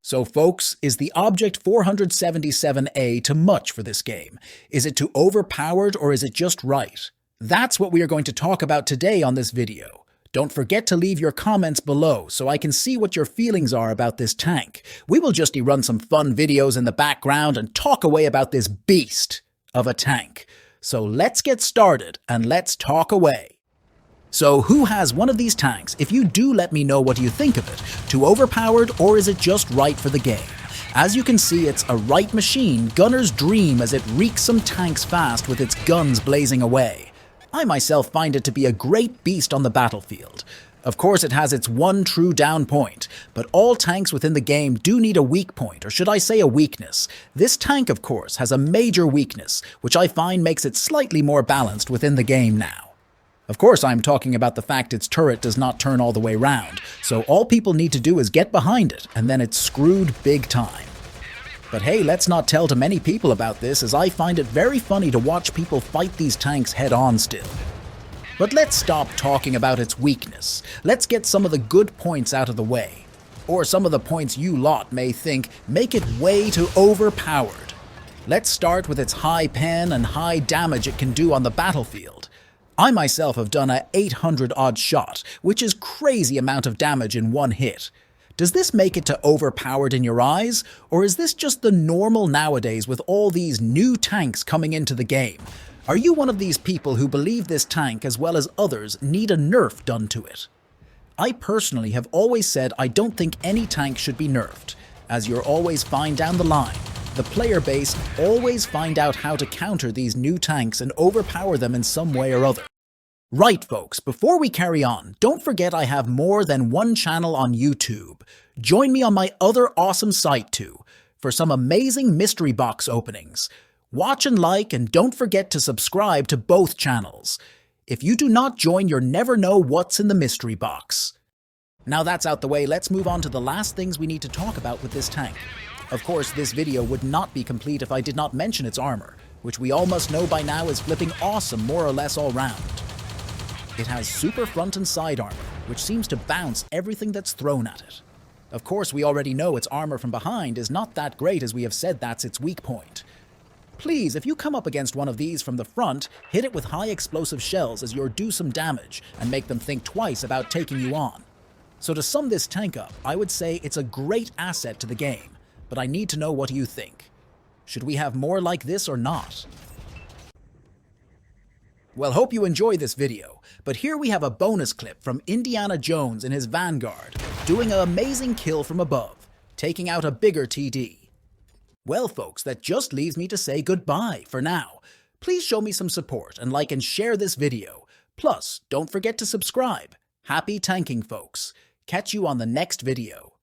So folks, is the Object 477A too much for this game? Is it too overpowered or is it just right? That's what we are going to talk about today on this video. Don't forget to leave your comments below so I can see what your feelings are about this tank. We will just run some fun videos in the background and talk away about this beast of a tank. So let's get started and let's talk away. So who has one of these tanks? If you do, let me know what you think of it. Too overpowered or is it just right for the game? As you can see, it's a right machine, gunner's dream as it wreaks some tanks fast with its guns blazing away. I myself find it to be a great beast on the battlefield. Of course, it has its one true down point, but all tanks within the game do need a weak point, or should I say a weakness. This tank, of course, has a major weakness, which I find makes it slightly more balanced within the game now. Of course, I'm talking about the fact its turret does not turn all the way round, so all people need to do is get behind it, and then it's screwed big time. But hey, let's not tell to many people about this, as I find it very funny to watch people fight these tanks head-on still. But let's stop talking about its weakness. Let's get some of the good points out of the way. Or some of the points you lot may think make it way too overpowered. Let's start with its high pen and high damage it can do on the battlefield. I myself have done a 800 odd shot, which is crazy amount of damage in one hit. Does this make it too overpowered in your eyes, or is this just the normal nowadays with all these new tanks coming into the game? Are you one of these people who believe this tank, as well as others, need a nerf done to it? I personally have always said I don't think any tank should be nerfed, as you're always fine down the line. The player base always find out how to counter these new tanks and overpower them in some way or other. Right folks, before we carry on, don't forget I have more than one channel on YouTube. Join me on my other awesome site too, for some amazing mystery box openings. Watch and like, and don't forget to subscribe to both channels. If you do not join, you'll never know what's in the mystery box. Now that's out the way, let's move on to the last things we need to talk about with this tank. Of course, this video would not be complete if I did not mention its armor, which we all must know by now is flipping awesome more or less all round. It has super front and side armor, which seems to bounce everything that's thrown at it. Of course, we already know its armor from behind is not that great, as we have said that's its weak point. Please, if you come up against one of these from the front, hit it with high explosive shells as you'll do some damage and make them think twice about taking you on. So to sum this tank up, I would say it's a great asset to the game. But I need to know what you think. Should we have more like this or not? Well, hope you enjoy this video, but here we have a bonus clip from Indiana Jones in his Vanguard, doing an amazing kill from above, taking out a bigger TD. Well folks, that just leaves me to say goodbye for now. Please show me some support and like and share this video. Plus, don't forget to subscribe. Happy tanking folks. Catch you on the next video.